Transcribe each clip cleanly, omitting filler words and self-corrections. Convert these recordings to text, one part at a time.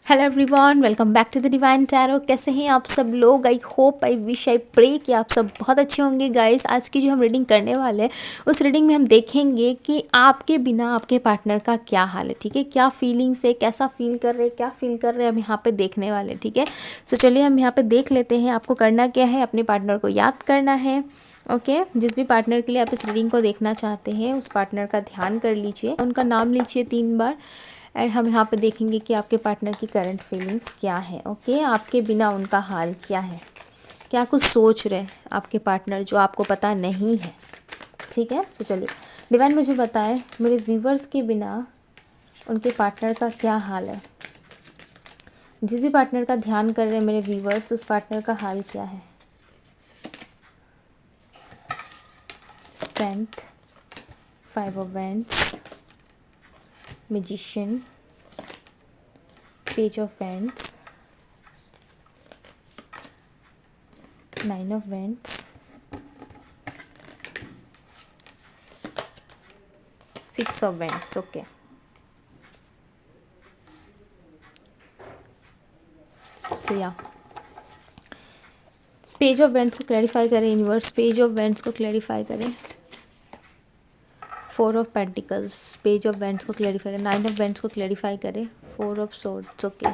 Hello everyone, welcome back to the divine tarot. कैसे हैं आप सब लोग? I hope, I wish, I pray कि आप सब बहुत अच्छे होंगे। गाइस, आज की जो हम रीडिंग करने वाले हैं उस रीडिंग में हम देखेंगे कि आपके बिना आपके पार्टनर का क्या हाल है। ठीक है, क्या फीलिंग्स है, कैसा फील कर रहे हैं, क्या फील कर रहे हैं, हम यहाँ पे देखने वाले। ठीक है, तो चलिए हम यहाँ पे देख लेते हैं। आपको करना क्या है, अपने पार्टनर को याद करना है। ओके जिस भी पार्टनर के लिए आप इस रीडिंग को देखना चाहते हैं उस पार्टनर का ध्यान कर लीजिए, उनका नाम लीजिए 3 बार। एंड हम यहाँ पे देखेंगे कि आपके पार्टनर की करंट फीलिंग्स क्या है। ओके, आपके बिना उनका हाल क्या है, क्या कुछ सोच रहे हैं आपके पार्टनर जो आपको पता नहीं है। ठीक है, तो चलिए डिवाइन मुझे बताएं, मेरे व्यूवर्स के बिना उनके पार्टनर का क्या हाल है। जिस भी पार्टनर का ध्यान कर रहे हैं मेरे व्यूवर्स, उस पार्टनर का हाल क्या है। Strength, 5 of wands, magician, page of wands, 9 of wands, 6 of wands. Okay, so या पेज ऑफ वैंड्स को क्लैरिफाई करें यूनिवर्स, पेज ऑफ वैंड्स को क्लैरिफाई करें। 4 of pentacles, page of wands को क्लैरिफाई करें। 9 ऑफ वैंड्स को क्लैरिफाई करें। 4 of swords. Okay,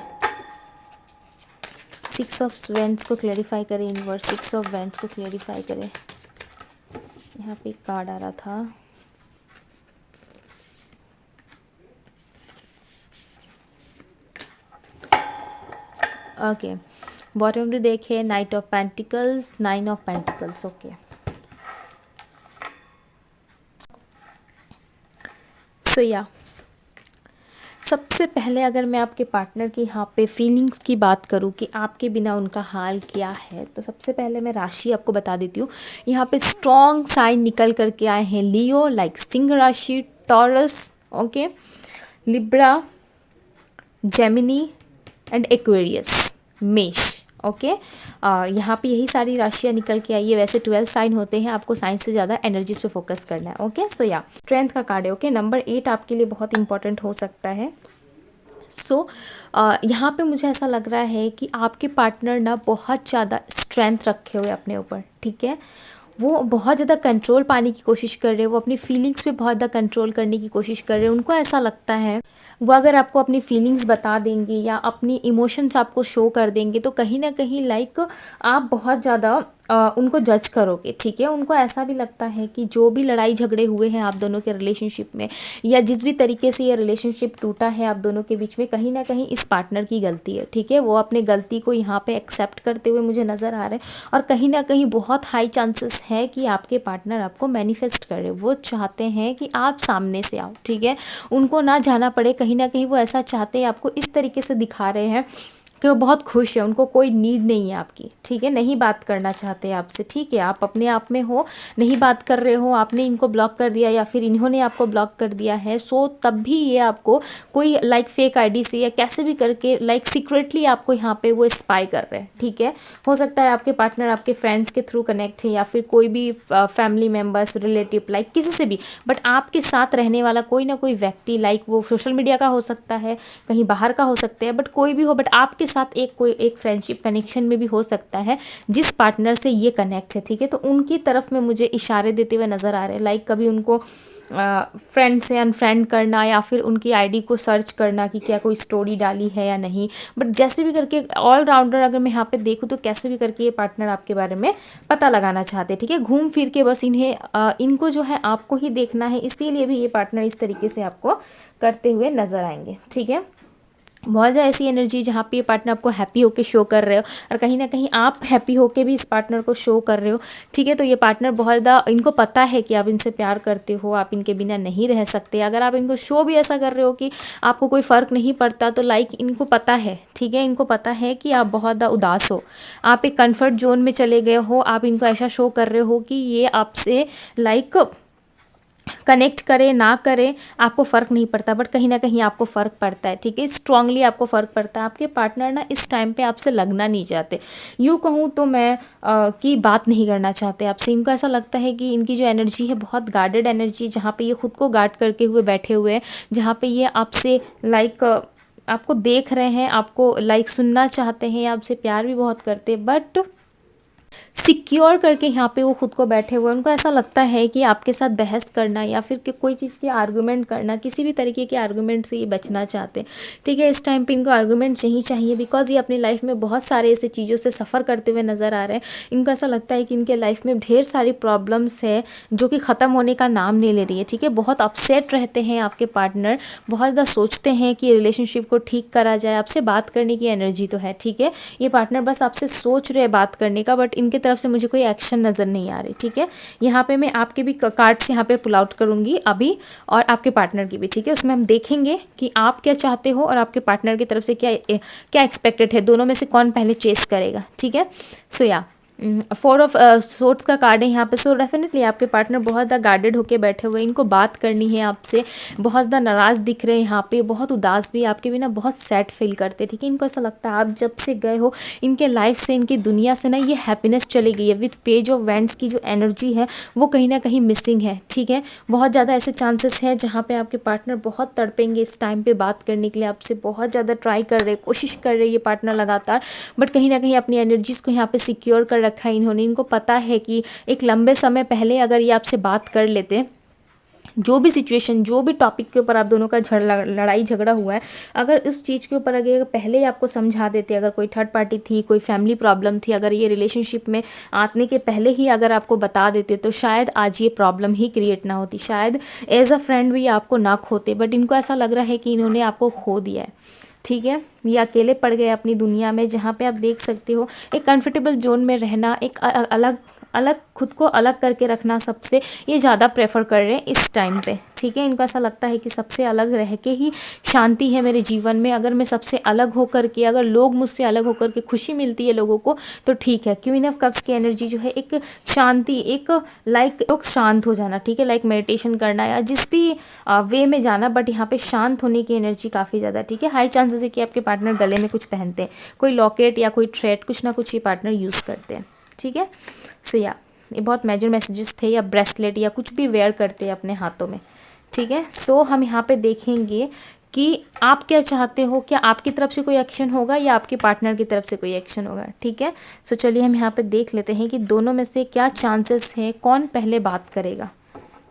6 of wands को क्लैरिफाई करें यूनिवर्स, 6 ऑफ वैंड्स को क्लैरिफाई करें। यहाँ पे एक कार्ड आ रहा था, ओके बॉटम में देखे knight of pentacles, 9 of pentacles. Okay, so या सबसे पहले अगर मैं आपके पार्टनर की यहाँ पे फीलिंग्स की बात करूँ कि आपके बिना उनका हाल क्या है, तो सबसे पहले मैं राशि आपको बता देती हूँ। यहाँ पे स्ट्रॉन्ग साइन निकल करके आए हैं। लियो लाइक सिंह राशि, taurus, okay, Libra, Gemini and Aquarius, मेष। ओके यहाँ पे यही सारी राशियाँ निकल के आई है। वैसे 12 साइन होते हैं, आपको साइंस से ज़्यादा एनर्जीज पे फोकस करना है। ओके सो या स्ट्रेंथ का कार्ड है। ओके नंबर 8 आपके लिए बहुत इंपॉर्टेंट हो सकता है। सो यहाँ पे मुझे ऐसा लग रहा है कि आपके पार्टनर ना बहुत ज़्यादा स्ट्रेंथ रखे हुए अपने ऊपर। ठीक है, वो बहुत ज़्यादा कंट्रोल पाने की कोशिश कर रहे हैं, वो अपनी फीलिंग्स पे बहुत ज़्यादा कंट्रोल करने की कोशिश कर रहे हैं। उनको ऐसा लगता है वो अगर आपको अपनी फीलिंग्स बता देंगे या अपनी इमोशंस आपको शो कर देंगे तो कहीं ना कहीं लाइक आप बहुत ज़्यादा उनको जज करोगे। ठीक है, उनको ऐसा भी लगता है कि जो भी लड़ाई झगड़े हुए हैं आप दोनों के रिलेशनशिप में या जिस भी तरीके से ये रिलेशनशिप टूटा है आप दोनों के बीच में, कहीं ना कहीं इस पार्टनर की गलती है। ठीक है, वो अपने गलती को यहाँ पे एक्सेप्ट करते हुए मुझे नज़र आ रहे हैं और कहीं ना कहीं बहुत हाई चांसेस है कि आपके पार्टनर आपको मैनिफेस्ट करे। वो चाहते हैं कि आप सामने से आओ। ठीक है, उनको ना जाना पड़े, कहीं ना कहीं वो ऐसा चाहते हैं, आपको इस तरीके से दिखा रहे हैं कि वो बहुत खुश है, उनको कोई नीड नहीं है आपकी। ठीक है, नहीं बात करना चाहते आपसे। ठीक है, आप अपने आप में हो, नहीं बात कर रहे हो, आपने इनको ब्लॉक कर दिया या फिर इन्होंने आपको ब्लॉक कर दिया है। सो तब भी ये आपको कोई लाइक फेक आईडी से या कैसे भी करके लाइक सीक्रेटली आपको यहाँ पे वो स्पाई कर रहे हैं। ठीक है, हो सकता है आपके पार्टनर आपके फ्रेंड्स के थ्रू कनेक्ट है या फिर कोई भी फैमिली मेम्बर्स, रिलेटिव, लाइक किसी से भी, बट आपके साथ रहने वाला कोई ना कोई व्यक्ति, लाइक वो सोशल मीडिया का हो सकता है, कहीं बाहर का हो सकता है, बट कोई भी हो, बट आपके साथ एक फ्रेंडशिप कनेक्शन में भी हो सकता है जिस पार्टनर से ये कनेक्ट है। ठीक है, तो उनकी तरफ में मुझे इशारे देते हुए नज़र आ रहे हैं, लाइक कभी उनको फ्रेंड से अनफ्रेंड करना या फिर उनकी आईडी को सर्च करना कि क्या कोई स्टोरी डाली है या नहीं। बट जैसे भी करके ऑलराउंडर अगर मैं यहाँ पे देखूँ तो कैसे भी करके ये पार्टनर आपके बारे में पता लगाना चाहते हैं। ठीक है, घूम फिर के बस इनको जो है आपको ही देखना है, इसीलिए भी ये पार्टनर इस तरीके से आपको करते हुए नज़र आएंगे। ठीक है, बहुत ज़्यादा ऐसी एनर्जी जहाँ पे ये पार्टनर आपको हैप्पी होके शो कर रहे हो और कहीं ना कहीं आप हैप्पी होके भी इस पार्टनर को शो कर रहे हो। ठीक है, तो ये पार्टनर बहुत ज़्यादा, इनको पता है कि आप इनसे प्यार करते हो, आप इनके बिना नहीं रह सकते। अगर आप इनको शो भी ऐसा कर रहे हो कि आपको कोई फ़र्क नहीं पड़ता, तो लाइक इनको पता है। ठीक है, इनको पता है कि आप बहुत ज़्यादा उदास हो, आप एक कम्फर्ट जोन में चले गए हो, आप इनको ऐसा शो कर रहे हो कि ये आपसे लाइक कनेक्ट करे ना करे आपको फ़र्क नहीं पड़ता, बट कहीं ना कहीं आपको फ़र्क पड़ता है। ठीक है, स्ट्रांगली आपको फ़र्क पड़ता है। आपके पार्टनर ना इस टाइम पे आपसे लगना नहीं चाहते, यूँ कहूँ तो मैं की बात नहीं करना चाहते आपसे। इनको ऐसा लगता है कि इनकी जो एनर्जी है बहुत गार्डेड एनर्जी, जहाँ पे ये खुद को गार्ड करके हुए बैठे हुए हैं, जहाँ पे ये आपसे लाइक आपको देख रहे हैं, आपको लाइक सुनना चाहते हैं, आपसे प्यार भी बहुत करते हैं, बट सिक्योर करके यहाँ पे वो खुद को बैठे हुए। उनको ऐसा लगता है कि आपके साथ बहस करना या फिर कि कोई चीज़ की आर्गुमेंट करना, किसी भी तरीके के आर्गुमेंट से ये बचना चाहते हैं। ठीक है, इस टाइम पे इनको आर्गुमेंट नहीं चाहिए, बिकॉज ये अपनी लाइफ में बहुत सारे ऐसे चीज़ों से सफ़र करते हुए नज़र आ रहे हैं। इनको ऐसा लगता है कि इनके लाइफ में ढेर सारी प्रॉब्लम्स है जो कि ख़त्म होने का नाम नहीं ले रही है। ठीक है, बहुत अपसेट रहते हैं आपके पार्टनर, बहुत ज़्यादा सोचते हैं कि रिलेशनशिप को ठीक करा जाए। आपसे बात करने की एनर्जी तो है, ठीक है, ये पार्टनर बस आपसे सोच रहे हैं बात करने का, बट इनके तरफ से मुझे कोई एक्शन नज़र नहीं आ रही। ठीक है, यहाँ पे मैं आपके भी कार्ड्स यहाँ पे पुल आउट करूँगी अभी, और आपके पार्टनर की भी। ठीक है, उसमें हम देखेंगे कि आप क्या चाहते हो और आपके पार्टनर की तरफ से क्या एक्सपेक्टेड है, दोनों में से कौन पहले चेस करेगा। ठीक है, सो या 4 ऑफ सोर्ड्स का कार्ड है यहाँ पे। सो डेफिनेटली आपके पार्टनर बहुत ज़्यादा गार्डेड होके बैठे हुए हैं, इनको बात करनी है आपसे, बहुत ज़्यादा नाराज़ दिख रहे हैं यहाँ पे, बहुत उदास भी, आपके बिना बहुत सैड फील करते हैं। ठीक है, इनको ऐसा लगता है आप जब से गए हो इनके लाइफ से, इनकी दुनिया से ना ये हैप्पीनेस चली गई है। विथ पेज ऑफ वैंड्स की जो एनर्जी है वो कहीं ना कहीं मिसिंग है। ठीक है, बहुत ज़्यादा ऐसे चांसेस हैं जहाँ पे आपके पार्टनर बहुत तड़पेंगे इस टाइम पे बात करने के लिए, आपसे बहुत ज़्यादा ट्राई कर रहे, कोशिश कर रहे ये पार्टनर लगातार, बट कहीं ना कहीं अपनी एनर्जीज़ को यहाँ पे सिक्योर कर रखा है इन्होंने। इनको पता है कि एक लंबे समय पहले अगर ये आपसे बात कर लेते, जो भी सिचुएशन, जो भी टॉपिक के ऊपर आप दोनों का लड़ाई झगड़ा हुआ है, अगर उस चीज़ के ऊपर अगर पहले ही आपको समझा देते, अगर कोई थर्ड पार्टी थी, कोई फैमिली प्रॉब्लम थी, अगर ये रिलेशनशिप में आने के पहले ही अगर आपको बता देते, तो शायद आज ये प्रॉब्लम ही क्रिएट ना होती, शायद एज अ फ्रेंड भी आपको ना खोते। बट इनको ऐसा लग रहा है कि इन्होंने आपको खो दिया है। ठीक है, ये अकेले पड़ गए अपनी दुनिया में, जहाँ पे आप देख सकते हो एक कंफर्टेबल जोन में रहना, एक अलग खुद को अलग करके रखना सबसे, ये ज़्यादा प्रेफर कर रहे हैं इस टाइम पे। ठीक है, इनको ऐसा लगता है कि सबसे अलग रह के ही शांति है मेरे जीवन में। अगर मैं सबसे अलग होकर के, अगर लोग मुझसे अलग होकर के खुशी मिलती है लोगों को, तो ठीक है। क्वीन ऑफ कप्स की एनर्जी जो है एक शांति, एक लाइक शांत हो जाना। ठीक है, लाइक मेडिटेशन करना या जिस भी वे में जाना, बट यहाँ पे शांत होने की एनर्जी काफ़ी ज़्यादा। ठीक है, हाई चांसेस है कि आपके पार्टनर गले में कुछ पहनते हैं, कोई लॉकेट या कोई थ्रेड, कुछ ना कुछ ये पार्टनर यूज़ करते हैं। ठीक है, सो या ये बहुत मेजर मैसेजेस थे, या ब्रेसलेट या कुछ भी वेयर करते हैं अपने हाथों में। ठीक है, सो हम यहाँ पे देखेंगे कि आप क्या चाहते हो, क्या आपकी तरफ से कोई एक्शन होगा या आपके पार्टनर की तरफ से कोई एक्शन होगा। ठीक है, सो चलिए हम यहाँ पे देख लेते हैं कि दोनों में से क्या चांसेस हैं, कौन पहले बात करेगा।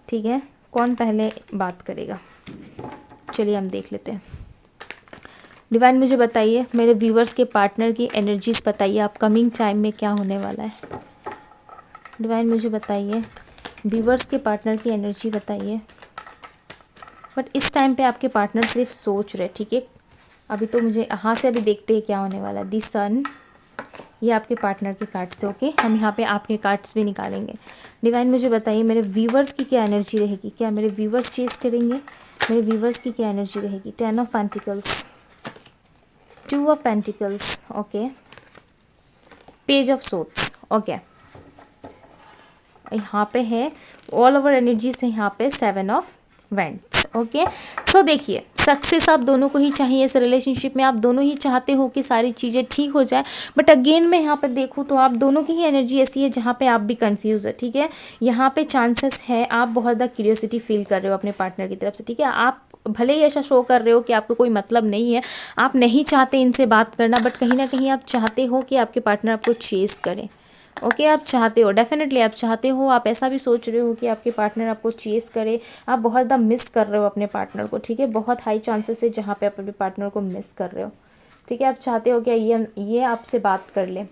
ठीक है, कौन पहले बात करेगा, चलिए हम देख लेते हैं। डिवाइन मुझे बताइए, मेरे व्यूवर्स के पार्टनर की एनर्जीज बताइए, अपकमिंग टाइम में क्या होने वाला है। डिवाइन मुझे बताइए, व्यूवर्स के पार्टनर की एनर्जी बताइए। बट इस टाइम पे आपके पार्टनर सिर्फ सोच रहे। ठीक है, अभी तो मुझे यहाँ से अभी देखते हैं क्या होने वाला है। दी सन, ये आपके पार्टनर के कार्ड्स है। ओके, हम यहाँ पे आपके कार्ड्स भी निकालेंगे। डिवाइन मुझे बताइए, मेरे व्यूवर्स की क्या एनर्जी रहेगी, क्या मेरे व्यूवर्स चेस करेंगे, मेरे व्यूवर्स की क्या एनर्जी रहेगी। 10 of pentacles, 2 of pentacles, okay, page of swords, okay, यहाँ पे है ऑल ओवर एनर्जी से, यहाँ पे 7 ऑफ वेंट्स। ओके, सो देखिए, सक्सेस आप दोनों को ही चाहिए इस रिलेशनशिप में, आप दोनों ही चाहते हो कि सारी चीज़ें ठीक हो जाए। बट अगेन मैं यहाँ पे देखूँ तो आप दोनों की ही एनर्जी ऐसी है जहाँ पे आप भी कंफ्यूज है। ठीक है, यहाँ पे चांसेस है आप बहुत ज़्यादा क्यूरियोसिटी फील कर रहे हो अपने पार्टनर की तरफ से। ठीक है, आप भले ही ऐसा शो कर रहे हो कि आपको कोई मतलब नहीं है, आप नहीं चाहते इनसे बात करना, बट कहीं ना कहीं आप चाहते हो कि आपके पार्टनर आपको चेस करें। ओके, आप चाहते हो, डेफिनेटली आप चाहते हो, आप ऐसा भी सोच रहे हो कि आपके पार्टनर आपको चेस करे, आप बहुत ज़्यादा मिस कर रहे हो अपने पार्टनर को। ठीक है, बहुत हाई चांसेस है जहाँ पे आप अपने पार्टनर को मिस कर रहे हो। ठीक है, आप चाहते हो क्या ये आपसे बात कर ले।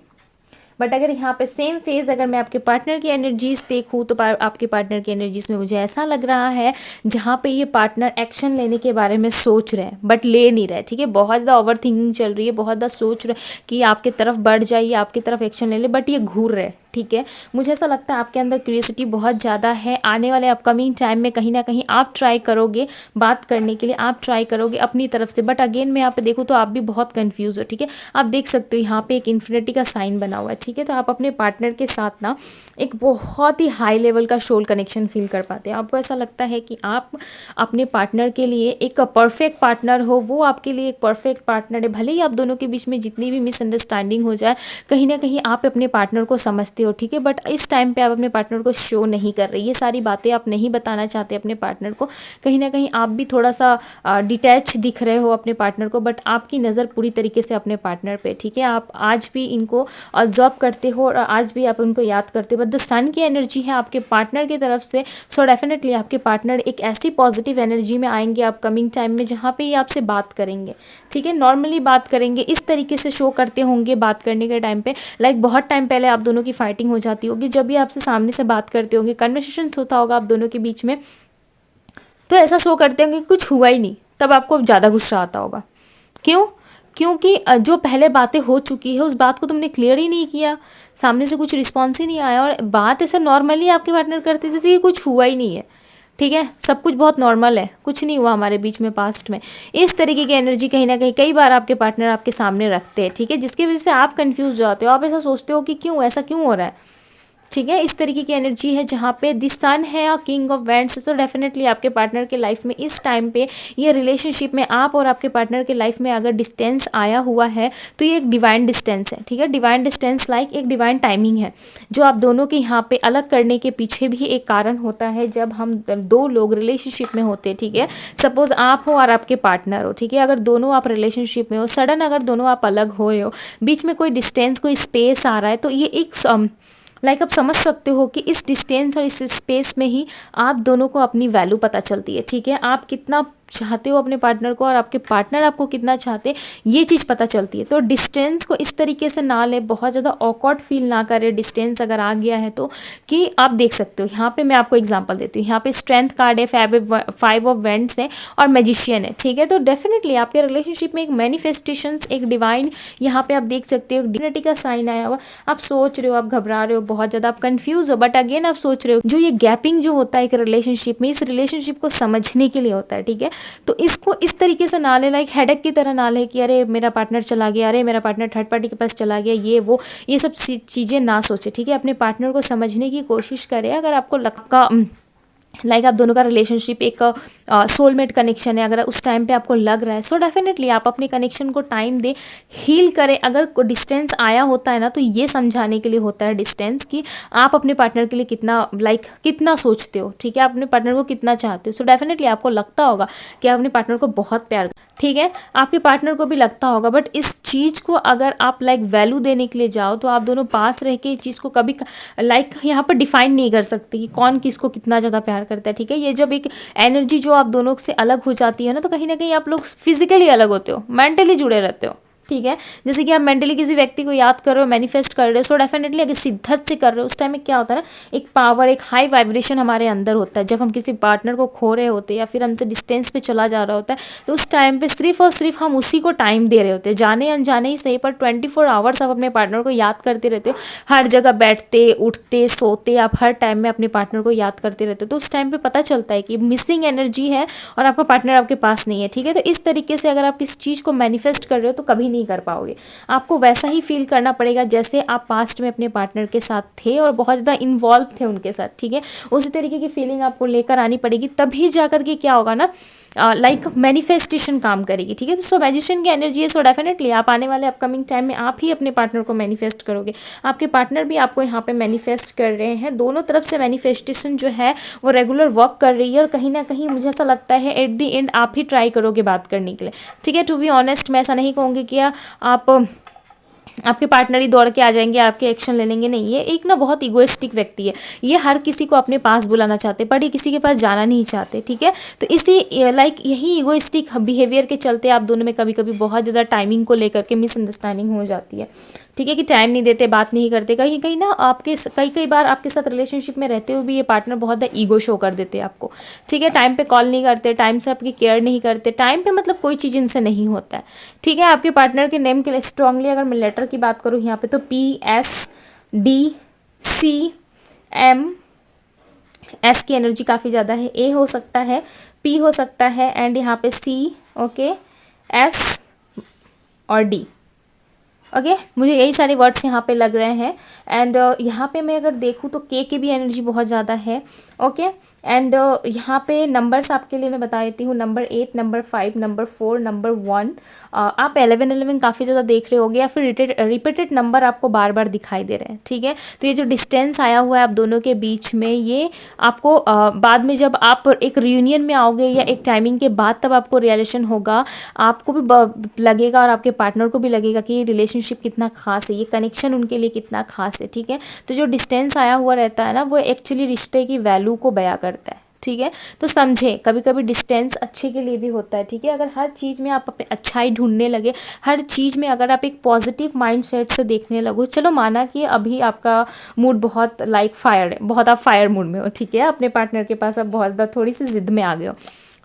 बट अगर यहाँ पे सेम फेज़ अगर मैं आपके पार्टनर की एनर्जीज देखूँ तो आपके पार्टनर की एनर्जीज में मुझे ऐसा लग रहा है जहाँ पे ये पार्टनर एक्शन लेने के बारे में सोच रहे हैं बट ले नहीं रहे। ठीक है, बहुत ज़्यादा ओवर थिंकिंग चल रही है, बहुत ज़्यादा सोच रहे कि आपकी तरफ बढ़ जाइए, आपकी तरफ एक्शन ले ले, बट ये घूर रहे। ठीक है, मुझे ऐसा लगता है आपके अंदर क्यूरियोसिटी बहुत ज़्यादा है। आने वाले अपकमिंग टाइम में कहीं ना कहीं आप ट्राई करोगे बात करने के लिए, आप ट्राई करोगे अपनी तरफ से, बट अगेन मैं यहाँ पे देखूँ तो आप भी बहुत कंफ्यूज हो। ठीक है, आप देख सकते हो यहाँ पे एक इन्फिनिटी का साइन बना हुआ है। ठीक है, तो आप अपने पार्टनर के साथ ना एक बहुत ही हाई लेवल का सोल कनेक्शन फील कर पाते हैं। आपको ऐसा लगता है कि आप अपने पार्टनर के लिए एक परफेक्ट पार्टनर हो, वो आपके लिए एक परफेक्ट पार्टनर है। भले ही आप दोनों के बीच में जितनी भी मिसअंडरस्टैंडिंग हो जाए, कहीं ना कहीं आप अपने पार्टनर को समझते हो हो, ठीक है, बट इस टाइम पे आप अपने पार्टनर को शो नहीं कर रहे, ये सारी बातें आप नहीं बताना चाहते अपने पार्टनर को। कहीं ना कहीं आप भी थोड़ा सा डिटैच दिख रहे हो अपने पार्टनर को, बट आपकी नज़र पूरी तरीके से अपने पार्टनर पे, ठीक है। आप आज भी इनको ऑब्जर्व करते हो और आज भी आप उनको याद करते हो, बट द सन की एनर्जी है आपके पार्टनर की तरफ से। सो डेफिनेटली आपके पार्टनर एक ऐसी पॉजिटिव एनर्जी में आएंगे अपकमिंग टाइम में जहाँ पे ये आपसे बात करेंगे, ठीक है, नॉर्मली बात करेंगे, इस तरीके से शो करते होंगे बात करने के टाइम पे। लाइक बहुत टाइम पहले आप दोनों की फाइटिंग हो जाती होगी, जब भी आपसे सामने से बात करते होंगे, कन्वर्सेशन होता होगा आप दोनों के बीच में, तो ऐसा शो करते होंगे कि कुछ हुआ ही नहीं, तब आपको ज़्यादा गुस्सा आता होगा। क्यों? क्योंकि जो पहले बातें हो चुकी है उस बात को तुमने क्लियर ही नहीं किया, सामने से कुछ रिस्पॉन्स ही नहीं आया, और बात ऐसा नॉर्मली आपके पार्टनर करते जैसे कि कुछ हुआ ही नहीं है, ठीक है, सब कुछ बहुत नॉर्मल है, कुछ नहीं हुआ हमारे बीच में पास्ट में। इस तरीके की एनर्जी कहीं ना कहीं कई बार आपके पार्टनर आपके सामने रखते हैं, ठीक है, जिसकी वजह से आप कंफ्यूज हो जाते हो, आप ऐसा सोचते हो कि क्यों ऐसा क्यों हो रहा है, ठीक है। इस तरीके की एनर्जी है जहाँ पे द सन है और king of wands. So definitely आपके पार्टनर के लाइफ में इस टाइम पे ये रिलेशनशिप में आप और आपके पार्टनर के लाइफ में अगर डिस्टेंस आया हुआ है तो ये एक डिवाइन डिस्टेंस है, ठीक है, डिवाइन डिस्टेंस लाइक एक डिवाइन टाइमिंग है जो आप दोनों के यहाँ पे अलग करने के पीछे भी एक कारण होता है। जब हम दो लोग रिलेशनशिप में होते हैं, ठीक है, सपोज आप हो और आपके पार्टनर हो, ठीक है, अगर दोनों आप रिलेशनशिप में हो, सडन अगर दोनों आप अलग हो रहे हो, बीच में कोई डिस्टेंस कोई स्पेस आ रहा है, तो ये एक लाइक आप समझ सकते हो कि इस डिस्टेंस और इस स्पेस में ही आप दोनों को अपनी वैल्यू पता चलती है, ठीक है, आप कितना चाहते हो अपने पार्टनर को और आपके पार्टनर आपको कितना चाहते हैं, ये चीज़ पता चलती है। तो डिस्टेंस को इस तरीके से ना ले, बहुत ज़्यादा ऑकवर्ड फील ना करे डिस्टेंस अगर आ गया है तो, कि आप देख सकते हो। यहाँ पे मैं आपको एग्जांपल देती हूँ, यहाँ पे स्ट्रेंथ कार्ड है, 5 ऑफ वेंड्स है और मैजिशियन है, ठीक है। तो डेफिनेटली आपके रिलेशनशिप में एक मैनिफेस्टेशंस, एक डिवाइन, यहाँ पे आप देख सकते हो डिविनिटी का साइन आया हुआ। आप सोच रहे हो, आप घबरा रहे हो बहुत ज़्यादा, आप कन्फ्यूज हो, बट अगेन आप सोच रहे हो, जो ये गैपिंग जो होता है एक रिलेशनशिप में, इस रिलेशनशिप को समझने के लिए होता है, ठीक है। तो इसको इस तरीके से ना ले, लाइक हेडेक की तरह ना ले कि अरे मेरा पार्टनर चला गया, अरे मेरा पार्टनर थर्ड पार्टी के पास चला गया, ये वो, ये सब चीज़ें ना सोचे, ठीक है। अपने पार्टनर को समझने की कोशिश करें। अगर आपको लगता लाइक आप दोनों का रिलेशनशिप एक सोलमेट कनेक्शन है, अगर उस टाइम पे आपको लग रहा है, सो डेफिनेटली आप अपने कनेक्शन को टाइम दे, हील करें। अगर डिस्टेंस आया होता है ना, तो ये समझाने के लिए होता है डिस्टेंस कि आप अपने पार्टनर के लिए कितना कितना सोचते हो, ठीक है, आप अपने पार्टनर को कितना चाहते हो। सो डेफिनेटली आपको लगता होगा कि आप अपने पार्टनर को बहुत प्यार, ठीक है, आपके पार्टनर को भी लगता होगा, बट इस चीज़ को अगर आप वैल्यू देने के लिए जाओ तो आप दोनों पास रह के इस चीज़ को कभी यहाँ पर डिफाइन नहीं कर सकते कि कौन किसको कितना ज़्यादा प्यार करता है, ठीक है। ये जब एक एनर्जी जो आप दोनों से अलग हो जाती है ना, तो कहीं ना कहीं आप लोग फिजिकली अलग होते हो, मेंटली जुड़े रहते हो, ठीक है। जैसे कि आप मेंटली किसी व्यक्ति को याद कर रहे हो, मैनिफेस्ट कर रहे हो, सो डेफिनेटली अगर शिद्दत से कर रहे हो, उस टाइम में क्या होता है ना, एक पावर, एक हाई वाइब्रेशन हमारे अंदर होता है। जब हम किसी पार्टनर को खो रहे होते हैं या फिर हमसे डिस्टेंस पे चला जा रहा होता है, तो उस टाइम पे सिर्फ और सिर्फ हम उसी को टाइम दे रहे होते हैं, जाने अनजाने ही सही, पर 24 आवर्स आप अपने पार्टनर को याद करते रहते हो। हर जगह बैठते उठते सोते आप हर टाइम में अपने पार्टनर को याद करते रहते हो। तो उस टाइम पर पता चलता है कि मिसिंग एनर्जी है और आपका पार्टनर आपके पास नहीं है, ठीक है। तो इस तरीके से अगर आप किसी चीज़ को मैनिफेस्ट कर रहे हो तो कभी नहीं कर पाओगे। आपको वैसा ही फील करना पड़ेगा जैसे आप पास्ट में अपने पार्टनर के साथ थे और बहुत ज़्यादा इन्वॉल्व थे उनके साथ, ठीक है। उसी तरीके की फीलिंग आपको लेकर आनी पड़ेगी, तभी जाकर के क्या होगा ना, लाइक मैनिफेस्टेशन काम करेगी, ठीक है। तो सो मैजिशियन की एनर्जी है, सो डेफिनेटली आप आने वाले अपकमिंग टाइम में आप ही अपने पार्टनर को मैनिफेस्ट करोगे, आपके पार्टनर भी आपको यहाँ पे मैनिफेस्ट कर रहे हैं। दोनों तरफ से मैनिफेस्टेशन जो है वो रेगुलर वर्क कर रही है और कहीं ना कहीं मुझे ऐसा लगता है एट द एंड आप ही ट्राई करोगे बात करने के लिए, ठीक है। टू बी ऑनेस्ट मैं ऐसा नहीं कहूँगी कि आप आपके पार्टनर ही दौड़ के आ जाएंगे, आपके एक्शन ले लेंगे, नहीं। ये एक ना बहुत इगोइस्टिक व्यक्ति है, ये हर किसी को अपने पास बुलाना चाहते पर ये किसी के पास जाना नहीं चाहते, ठीक है। तो इसी यही इगोइस्टिक बिहेवियर के चलते आप दोनों में कभी कभी बहुत ज़्यादा टाइमिंग को लेकर के मिसअंडरस्टैंडिंग हो जाती है, ठीक है, कि टाइम नहीं देते, बात नहीं करते। कहीं कहीं ना आपके कई बार आपके साथ रिलेशनशिप में रहते हुए भी ये पार्टनर बहुत ज़्यादा ईगो शो कर देते हैं आपको, ठीक है। टाइम पे कॉल नहीं करते, टाइम से आपकी केयर नहीं करते, टाइम पे मतलब कोई चीज़ इनसे नहीं होता है, ठीक है। आपके पार्टनर के नेम के लिए स्ट्रांगली अगर मैं लेटर की बात करूँ यहाँ पे, तो PSDCM, S की एनर्जी काफ़ी ज़्यादा है, A हो सकता है, P हो सकता है, एंड यहाँ पे C, ओके, S और D, ओके मुझे यही सारे वर्ड्स यहाँ पे लग रहे हैं। एंड यहाँ पे मैं अगर देखूँ तो के की भी एनर्जी बहुत ज़्यादा है, ओके। एंड यहाँ पे नंबर्स आपके लिए मैं बता देती हूँ, नंबर 8, नंबर 5, नंबर 4, नंबर 1। आप 11 काफ़ी ज़्यादा देख रहे होगे, या फिर रिपीटेड नंबर आपको बार बार दिखाई दे रहे हैं, ठीक है। तो ये जो डिस्टेंस आया हुआ है आप दोनों के बीच में, ये आपको बाद में जब आप एक रियूनियन में आओगे या एक टाइमिंग के बाद तब आपको रियलाइजेशन होगा, आपको भी लगेगा और आपके पार्टनर को भी लगेगा कि ये रिलेशनशिप कितना खास है, ये कनेक्शन उनके लिए कितना खास है, ठीक है। तो जो डिस्टेंस आया हुआ रहता है ना, वो एक्चुअली रिश्ते की वैल्यू को बयां करता है, ठीक है। तो समझें, कभी कभी डिस्टेंस अच्छे के लिए भी होता है, ठीक है। अगर हर चीज़ में आप अपने अच्छाई ढूंढने लगे, हर चीज़ में अगर आप एक पॉजिटिव माइंडसेट से देखने लगो, चलो माना कि अभी आपका मूड बहुत लाइक फायर है, बहुत आप फायर मूड में हो, ठीक है, अपने पार्टनर के पास आप बहुत ज़्यादा थोड़ी सी जिद में आ गए हो,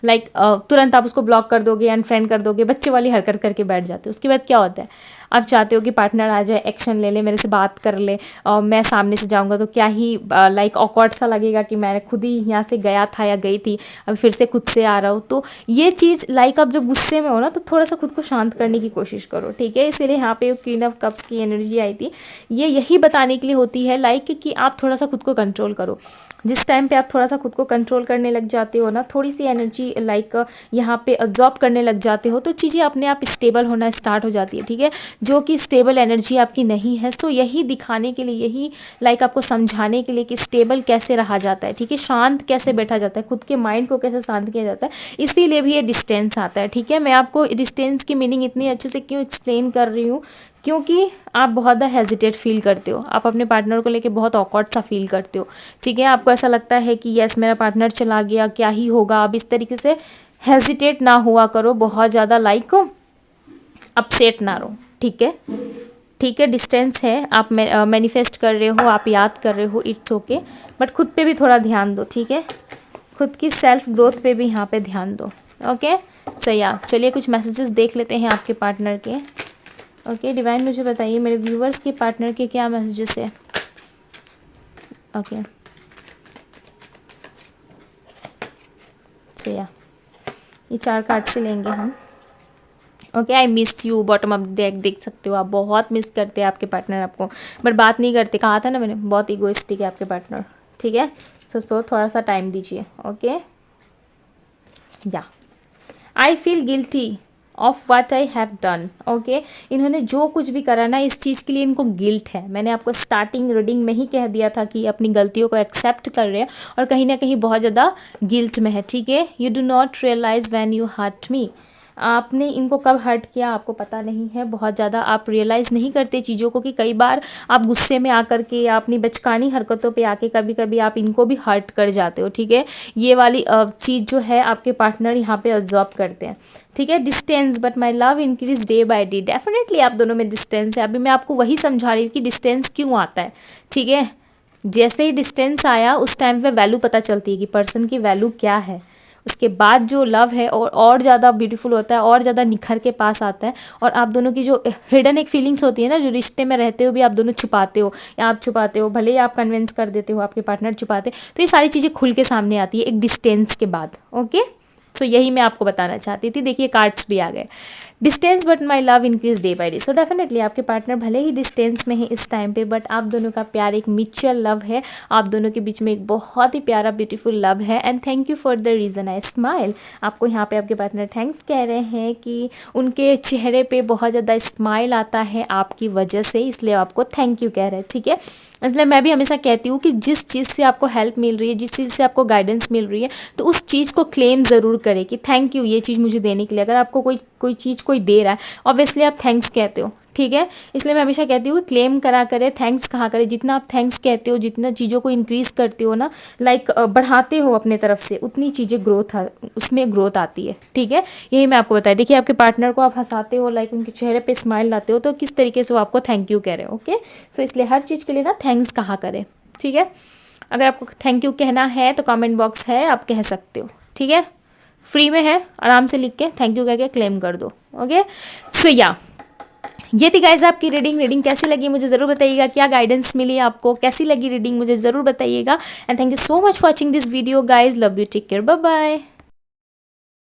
लाइक तुरंत आप उसको ब्लॉक कर दोगे, अनफ्रेंड कर दोगे, बच्चे वाली हरकत करके बैठ जाते हो। उसके बाद क्या होता है, आप चाहते हो कि पार्टनर आ जाए, एक्शन ले ले, मेरे से बात कर ले, और मैं सामने से जाऊंगा तो क्या ही लाइक ऑकवर्ड सा लगेगा कि मैंने खुद ही यहाँ से गया था या गई थी, अब फिर से खुद से आ रहा हूँ। तो ये चीज़ लाइक आप जब गुस्से में हो ना, तो थोड़ा सा खुद को शांत करने की कोशिश करो, ठीक है। इसीलिए यहाँ पे क्वीन ऑफ कप्स की एनर्जी आई थी, ये यही बताने के लिए होती है लाइक कि आप थोड़ा सा खुद को कंट्रोल करो। जिस टाइम पे आप थोड़ा सा खुद को कंट्रोल करने लग जाते हो ना, थोड़ी सी एनर्जी लाइक यहाँ पे अब्जॉर्ब करने लग जाते हो, तो चीज़ें अपने आप स्टेबल होना स्टार्ट हो जाती है, ठीक है। जो कि स्टेबल एनर्जी आपकी नहीं है, सो यही दिखाने के लिए, यही लाइक आपको समझाने के लिए कि स्टेबल कैसे रहा जाता है, ठीक है, शांत कैसे बैठा जाता है, खुद के माइंड को कैसे शांत किया जाता है, इसीलिए भी ये डिस्टेंस आता है, ठीक है। मैं आपको डिस्टेंस की मीनिंग इतनी अच्छे से क्यों एक्सप्लेन कर रही हूँ, क्योंकि आप बहुत ज़्यादा हेजिटेट फील करते हो, आप अपने पार्टनर को लेके बहुत ऑकवर्ड सा फील करते हो, ठीक है। आपको ऐसा लगता है कि यस मेरा पार्टनर चला गया, क्या ही होगा, अब इस तरीके से हेजिटेट ना हुआ करो, बहुत ज़्यादा लाइक अपसेट ना रहो, ठीक है, ठीक है। डिस्टेंस है, आप मैनिफेस्ट कर रहे हो, आप याद कर रहे हो, इट्स ओके, बट खुद पे भी थोड़ा ध्यान दो, ठीक है, खुद की सेल्फ ग्रोथ पे भी यहाँ पे ध्यान दो, ओके। सो या चलिए कुछ मैसेजेस देख लेते हैं आपके पार्टनर के, ओके। डिवाइन मुझे बताइए मेरे व्यूवर्स के पार्टनर के क्या मैसेजेस है, ओके। सो या ये 4 कार्ड से लेंगे हम, okay. I miss you, bottom up deck देख सकते हो आप, बहुत मिस करते हैं आपके पार्टनर आपको, बट बात नहीं करते, कहा था ना मैंने, बहुत ईगोइस्टिक है आपके पार्टनर, ठीक है। तो थोड़ा सा टाइम दीजिए, ओके। या I feel guilty of what I have done, okay. इन्होंने जो कुछ भी करा ना, इस चीज़ के लिए इनको गिल्ट है। मैंने आपको स्टार्टिंग रीडिंग में ही कह दिया था कि अपनी गलतियों को एक्सेप्ट कर रहे हैं और कहीं ना कहीं बहुत ज़्यादा गिल्ट में है, ठीक है। You do not realise when you hurt me, आपने इनको कब हर्ट किया आपको पता नहीं है, बहुत ज़्यादा आप रियलाइज़ नहीं करते चीज़ों को, कि कई बार आप गुस्से में आकर के या अपनी बचकानी हरकतों पे आके कभी कभी आप इनको भी हर्ट कर जाते हो, ठीक है। ये वाली चीज़ जो है आपके पार्टनर यहाँ पे ऑब्जर्व करते हैं, ठीक है। Distance but my love increase day by day, definitely आप दोनों में डिस्टेंस है। अभी मैं आपको वही समझा रही थी कि डिस्टेंस क्यों आता है, ठीक है। जैसे ही डिस्टेंस आया उस टाइम पे वैल्यू पता चलती है कि पर्सन की वैल्यू क्या है, उसके बाद जो लव है और ज़्यादा ब्यूटीफुल होता है, और ज़्यादा निखर के पास आता है। और आप दोनों की जो हिडन एक फीलिंग्स होती है ना, जो रिश्ते में रहते हो भी आप दोनों छुपाते हो, या आप छुपाते हो, भले ही आप कन्विंस कर देते हो, आपके पार्टनर छुपाते, तो ये सारी चीज़ें खुल के सामने आती है एक डिस्टेंस के बाद, ओके। सो यही मैं आपको बताना चाहती थी। देखिए कार्ड्स भी आ गए, distance but my love increase day by day. So definitely आपके पार्टनर भले ही डिस्टेंस में है इस टाइम पे, बट आप दोनों का प्यार एक म्यूचुअल लव है, आप दोनों के बीच में एक बहुत ही प्यारा ब्यूटीफुल लव है। And thank you for the reason I smile. आपको यहाँ पे आपके पार्टनर थैंक्स कह रहे हैं कि उनके चेहरे पे बहुत ज़्यादा स्माइल आता है आपकी वजह से, इसलिए आपको थैंक यू कह रहे हैं, ठीक है। मतलब मैं भी हमेशा कहती हूँ कि जिस चीज़ से आपको हेल्प मिल रही है, जिस चीज़ से आपको गाइडेंस मिल रही है, तो उस चीज़ को क्लेम ज़रूर करें कि थैंक यू ये चीज़ मुझे देने के लिए। अगर आपको कोई चीज़ कोई दे रहा है, ऑब्वियसली आप थैंक्स कहते हो, ठीक है। इसलिए मैं हमेशा कहती हूँ क्लेम करा करे, थैंक्स कहा करे। जितना आप थैंक्स कहते हो, जितना चीज़ों को इंक्रीज़ करते हो ना, लाइक बढ़ाते हो अपने तरफ से, उतनी चीज़ें उसमें ग्रोथ आती है, ठीक है। यही मैं आपको बताया। देखिए आपके पार्टनर को आप हंसाते हो, लाइक उनके चेहरे पे स्माइल लाते हो, तो किस तरीके से वो आपको थैंक यू कह रहे हो, ओके। सो इसलिए हर चीज़ के लिए ना थैंक्स कहा करें, ठीक है। अगर आपको थैंक यू कहना है तो कमेंट बॉक्स है, आप कह सकते हो, ठीक है। फ्री में है, आराम से लिख के थैंक यू कह के क्लेम कर दो, ओके। सो या ये थी गाइज आपकी रीडिंग कैसी लगी मुझे ज़रूर बताइएगा, क्या गाइडेंस मिली आपको, कैसी लगी रीडिंग मुझे ज़रूर बताइएगा। And thank you so much for watching this video guys, love you, take care, bye bye.